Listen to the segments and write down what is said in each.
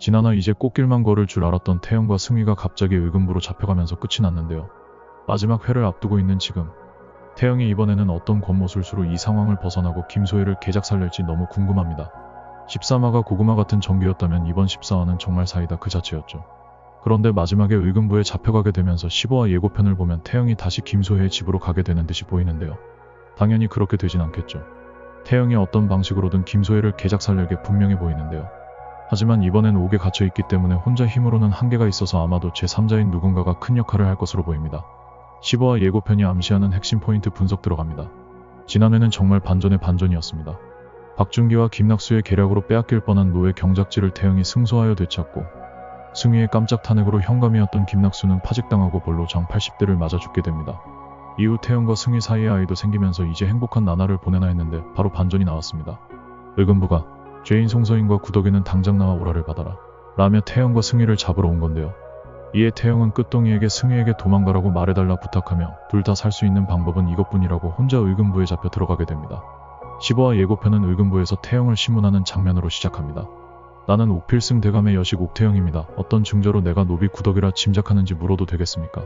지나나 이제 꽃길만 걸을 줄 알았던 태영과 승희가 갑자기 의금부로 잡혀가면서 끝이 났는데요. 마지막 회를 앞두고 있는 지금 태영이 이번에는 어떤 겉모술수로 이 상황을 벗어나고 김소혜를 개작살릴지 너무 궁금합니다. 13화가 고구마 같은 전기였다면 이번 14화는 정말 사이다 그 자체였죠. 그런데 마지막에 의금부에 잡혀가게 되면서 15화 예고편을 보면 태영이 다시 김소혜의 집으로 가게 되는 듯이 보이는데요. 당연히 그렇게 되진 않겠죠. 태영이 어떤 방식으로든 김소혜를 개작살려게 분명해 보이는데요. 하지만 이번엔 옥에 갇혀있기 때문에 혼자 힘으로는 한계가 있어서 아마도 제3자인 누군가가 큰 역할을 할 것으로 보입니다. 15화 예고편이 암시하는 핵심 포인트 분석 들어갑니다. 지난해는 정말 반전의 반전이었습니다. 박준기와 김낙수의 계략으로 빼앗길 뻔한 노예 경작지를 태영이 승소하여 되찾고 승희의 깜짝 탄핵으로 현감이었던 김낙수는 파직당하고 벌로 장 80대를 맞아 죽게 됩니다. 이후 태영과 승희 사이에 아이도 생기면서 이제 행복한 나날을 보내나 했는데 바로 반전이 나왔습니다. 의금부가 죄인 송서인과 구덕이는 당장 나와 오라를 받아라 라며 태영과 승희를 잡으러 온 건데요. 이에 태영은 끝동이에게 승희에게 도망가라고 말해달라 부탁하며 둘 다 살 수 있는 방법은 이것뿐이라고 혼자 의금부에 잡혀 들어가게 됩니다. 15화 예고편은 의금부에서 태영을 심문하는 장면으로 시작합니다. 나는 옥필승 대감의 여식 옥태영입니다. 어떤 증거로 내가 노비 구덕이라 짐작하는지 물어도 되겠습니까?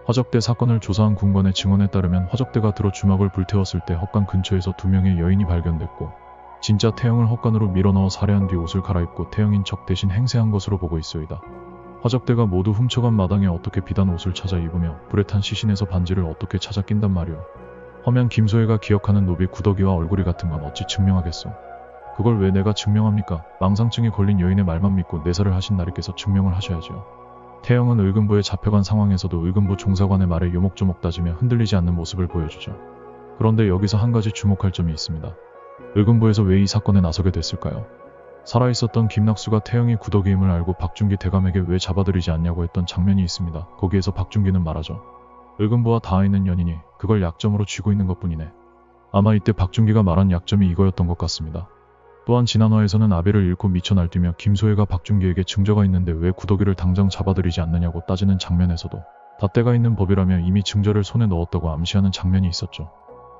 화적대 사건을 조사한 군관의 증언에 따르면 화적대가 들어 주막을 불태웠을 때 헛간 근처에서 2명의 여인이 발견됐고 진짜 태영을 헛간으로 밀어넣어 살해한 뒤 옷을 갈아입고 태영인 척 대신 행세한 것으로 보고 있소이다. 화적대가 모두 훔쳐간 마당에 어떻게 비단 옷을 찾아 입으며 불에 탄 시신에서 반지를 어떻게 찾아 낀단 말이오. 허면 김소혜가 기억하는 노비 구덕이와 얼굴이 같은 건 어찌 증명하겠소. 그걸 왜 내가 증명합니까? 망상증에 걸린 여인의 말만 믿고 내사를 하신 나리께서 증명을 하셔야죠. 태영은 의금부에 잡혀간 상황에서도 의금부 종사관의 말에 요목조목 따지며 흔들리지 않는 모습을 보여주죠. 그런데 여기서 한 가지 주목할 점이 있습니다. 의금부에서 왜 이 사건에 나서게 됐을까요? 살아있었던 김낙수가 태영이 구덕이임을 알고 박준기 대감에게 왜 잡아들이지 않냐고 했던 장면이 있습니다. 거기에서 박준기는 말하죠. 의금부와 닿아 있는 연인이 그걸 약점으로 쥐고 있는 것뿐이네. 아마 이때 박준기가 말한 약점이 이거였던 것 같습니다. 또한 지난화에서는 아비를 잃고 미쳐 날뛰며 김소혜가 박준기에게 증거가 있는데 왜 구덕이를 당장 잡아들이지 않느냐고 따지는 장면에서도 닷대가 있는 법이라며 이미 증거를 손에 넣었다고 암시하는 장면이 있었죠.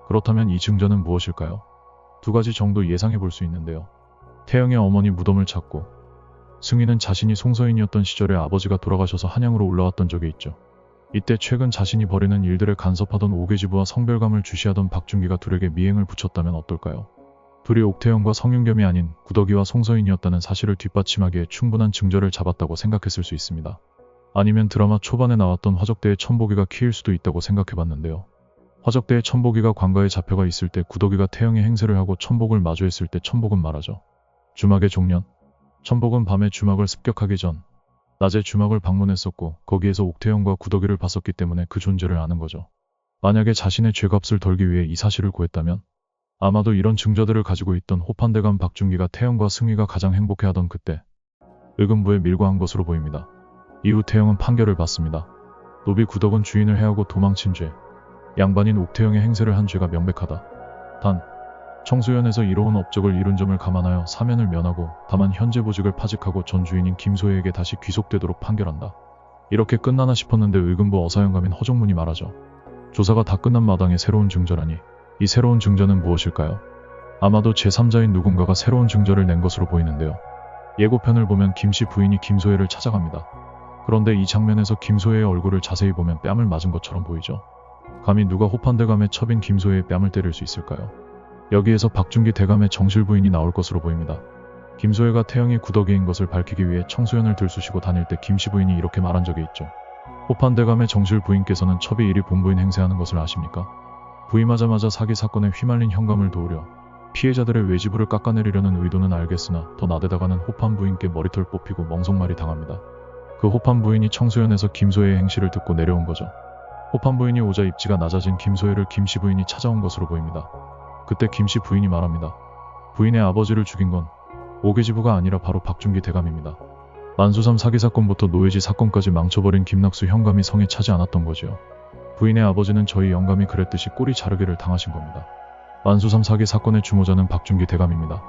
그렇다면 이 증거는 무엇일까요? 두 가지 정도 예상해 볼 수 있는데요. 태영의 어머니 무덤을 찾고 승희는 자신이 송서인이었던 시절에 아버지가 돌아가셔서 한양으로 올라왔던 적이 있죠. 이때 최근 자신이 벌이는 일들에 간섭하던 오계지부와 성별감을 주시하던 박준기가 둘에게 미행을 붙였다면 어떨까요? 둘이 옥태영과 성윤겸이 아닌 구덕이와 송서인이었다는 사실을 뒷받침하기에 충분한 증거를 잡았다고 생각했을 수 있습니다. 아니면 드라마 초반에 나왔던 화적대의 천복이가 키일 수도 있다고 생각해봤는데요. 화적대의 천복이가 관가에 잡혀가 있을 때 구덕이가 태영의 행세를 하고 천복을 마주했을 때 천복은 말하죠. 주막의 종년. 천복은 밤에 주막을 습격하기 전 낮에 주막을 방문했었고 거기에서 옥태영과 구덕이를 봤었기 때문에 그 존재를 아는 거죠. 만약에 자신의 죄값을 덜기 위해 이 사실을 고했다면 아마도 이런 증거들을 가지고 있던 호판대감 박준기가 태영과 승희가 가장 행복해하던 그때 의금부에 밀고한 것으로 보입니다. 이후 태영은 판결을 받습니다. 노비 구덕은 주인을 해하고 도망친 죄, 양반인 옥태영의 행세를 한 죄가 명백하다. 단 청수연에서 이로운 업적을 이룬 점을 감안하여 사면을 면하고 다만 현재 보직을 파직하고 전 주인인 김소혜에게 다시 귀속되도록 판결한다. 이렇게 끝나나 싶었는데 의금부 어사영감인 허종문이 말하죠. 조사가 다 끝난 마당에 새로운 증거라니. 이 새로운 증거는 무엇일까요? 아마도 제3자인 누군가가 새로운 증거를 낸 것으로 보이는데요. 예고편을 보면 김씨 부인이 김소혜를 찾아갑니다. 그런데 이 장면에서 김소혜의 얼굴을 자세히 보면 뺨을 맞은 것처럼 보이죠. 감히 누가 호판대감의 첩인 김소혜의 뺨을 때릴 수 있을까요? 여기에서 박준기 대감의 정실 부인이 나올 것으로 보입니다. 김소혜가 태영이 구덕이인 것을 밝히기 위해 청수연을 들쑤시고 다닐 때 김씨 부인이 이렇게 말한 적이 있죠. 호판대감의 정실 부인께서는 첩이 이리 본부인 행세하는 것을 아십니까? 부임하자마자 사기 사건에 휘말린 현감을 도우려 피해자들의 외지부를 깎아내리려는 의도는 알겠으나 더 나대다가는 호판 부인께 머리털 뽑히고 멍석말이 당합니다. 그 호판 부인이 청수연에서 김소혜의 행실을 듣고 내려온 거죠. 호판 부인이 오자 입지가 낮아진 김소혜를 김씨 부인이 찾아온 것으로 보입니다. 그때 김씨 부인이 말합니다. 부인의 아버지를 죽인 건 오계지부가 아니라 바로 박준기 대감입니다. 만수삼 사기 사건부터 노예지 사건까지 망쳐버린 김낙수 현감이 성에 차지 않았던 거지요. 부인의 아버지는 저희 영감이 그랬듯이 꼬리 자르기를 당하신 겁니다. 만수삼 사기 사건의 주모자는 박준기 대감입니다.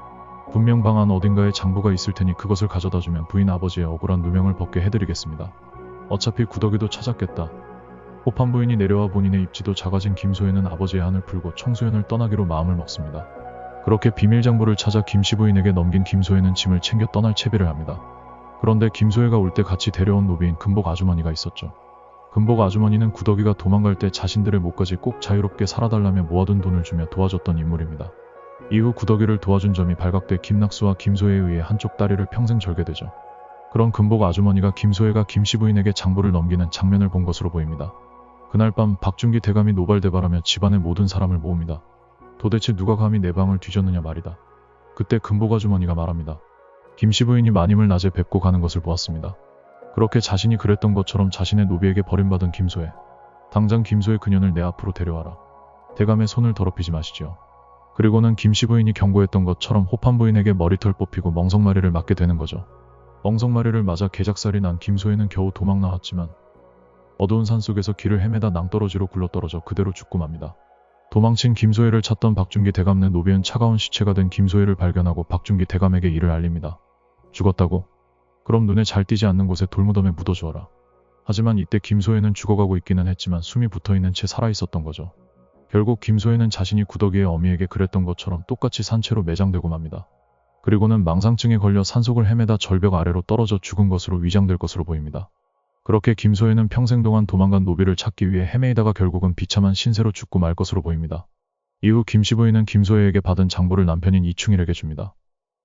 분명 방 안 어딘가에 장부가 있을 테니 그것을 가져다주면 부인 아버지의 억울한 누명을 벗게 해드리겠습니다. 어차피 구덕이도 찾았겠다. 호판 부인이 내려와 본인의 입지도 작아진 김소혜는 아버지의 한을 풀고 청수연을 떠나기로 마음을 먹습니다. 그렇게 비밀장부를 찾아 김씨 부인에게 넘긴 김소혜는 짐을 챙겨 떠날 채비를 합니다. 그런데 김소혜가 올 때 같이 데려온 노비인 금복 아주머니가 있었죠. 금복 아주머니는 구덕이가 도망갈 때 자신들의 몫까지 꼭 자유롭게 살아달라며 모아둔 돈을 주며 도와줬던 인물입니다. 이후 구덕이를 도와준 점이 발각돼 김낙수와 김소혜에 의해 한쪽 다리를 평생 절게 되죠. 그런 금복 아주머니가 김소혜가 김씨 부인에게 장부를 넘기는 장면을 본 것으로 보입니다. 그날 밤 박준기 대감이 노발대발하며 집안의 모든 사람을 모읍니다. 도대체 누가 감히 내 방을 뒤졌느냐 말이다. 그때 금복 아주머니가 말합니다. 김씨 부인이 마님을 낮에 뵙고 가는 것을 보았습니다. 그렇게 자신이 그랬던 것처럼 자신의 노비에게 버림받은 김소혜. 당장 김소혜 그년을 내 앞으로 데려와라. 대감의 손을 더럽히지 마시지요. 그리고는 김씨 부인이 경고했던 것처럼 호판 부인에게 머리털 뽑히고 멍석마리를 맞게 되는 거죠. 멍석마리를 맞아 개작살이 난 김소혜는 겨우 도망 나왔지만 어두운 산속에서 길을 헤매다 낭떠러지로 굴러떨어져 그대로 죽고 맙니다. 도망친 김소혜를 찾던 박준기 대감네 노비은 차가운 시체가 된 김소혜를 발견하고 박준기 대감에게 이를 알립니다. 죽었다고? 그럼 눈에 잘 띄지 않는 곳에 돌무덤에 묻어주어라. 하지만 이때 김소혜는 죽어가고 있기는 했지만 숨이 붙어있는 채 살아있었던 거죠. 결국 김소혜는 자신이 구덕이의 어미에게 그랬던 것처럼 똑같이 산채로 매장되고 맙니다. 그리고는 망상증에 걸려 산속을 헤매다 절벽 아래로 떨어져 죽은 것으로 위장될 것으로 보입니다. 그렇게 김소혜는 평생 동안 도망간 노비를 찾기 위해 헤매이다가 결국은 비참한 신세로 죽고 말 것으로 보입니다. 이후 김씨 부인은 김소혜에게 받은 장부를 남편인 이충일에게 줍니다.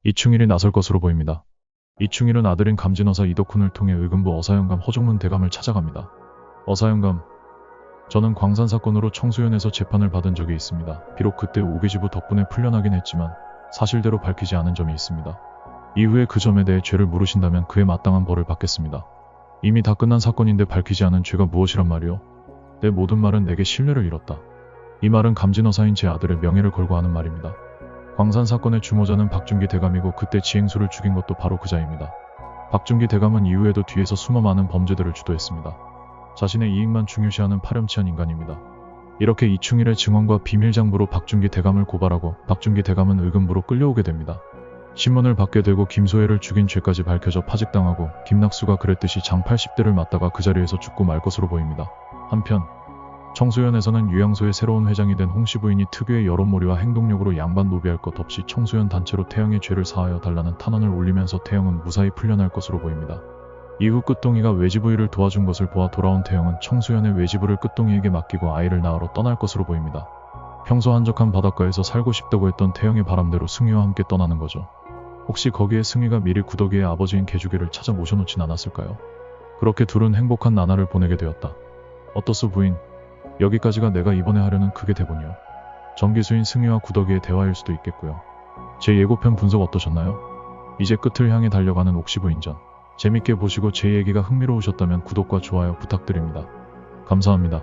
이충일이 나설 것으로 보입니다. 이충일은 아들인 감진어사 이덕훈을 통해 의금부 어사영감 허종문 대감을 찾아갑니다. 어사영감, 저는 광산 사건으로 청수연에서 재판을 받은 적이 있습니다. 비록 그때 오기지부 덕분에 풀려나긴 했지만 사실대로 밝히지 않은 점이 있습니다. 이후에 그 점에 대해 죄를 물으신다면 그에 마땅한 벌을 받겠습니다. 이미 다 끝난 사건인데 밝히지 않은 죄가 무엇이란 말이오? 내 모든 말은 내게 신뢰를 잃었다. 이 말은 감진어사인 제 아들의 명예를 걸고 하는 말입니다. 광산 사건의 주모자는 박준기 대감이고 그때 지행수를 죽인 것도 바로 그자입니다. 박준기 대감은 이후에도 뒤에서 숨어 많은 범죄들을 주도했습니다. 자신의 이익만 중요시하는 파렴치한 인간입니다. 이렇게 이충일의 증언과 비밀장부로 박준기 대감을 고발하고 박준기 대감은 의금부로 끌려오게 됩니다. 신문을 받게 되고 김소혜를 죽인 죄까지 밝혀져 파직당하고 김낙수가 그랬듯이 장 80대를 맞다가 그 자리에서 죽고 말 것으로 보입니다. 한편 청수연에서는 유양소의 새로운 회장이 된 홍씨 부인이 특유의 여론몰이와 행동력으로 양반 노비할 것 없이 청수연 단체로 태영의 죄를 사하여 달라는 탄원을 올리면서 태영은 무사히 풀려날 것으로 보입니다. 이후 끝동이가 외지부위를 도와준 것을 보아 돌아온 태영은 청수연의 외지부를 끝동이에게 맡기고 아이를 낳으러 떠날 것으로 보입니다. 평소 한적한 바닷가에서 살고 싶다고 했던 태영의 바람대로 승희와 함께 떠나는 거죠. 혹시 거기에 승희가 미리 구덕이의 아버지인 개주기를 찾아 모셔놓진 않았을까요? 그렇게 둘은 행복한 나날을 보내게 되었다. 어떻소 부인? 여기까지가 내가 이번에 하려는 그게 대본이요. 정기수인 승희와 구덕이의 대화일 수도 있겠고요. 제 예고편 분석 어떠셨나요? 이제 끝을 향해 달려가는 옥시부인전. 재밌게 보시고 제 얘기가 흥미로우셨다면 구독과 좋아요 부탁드립니다. 감사합니다.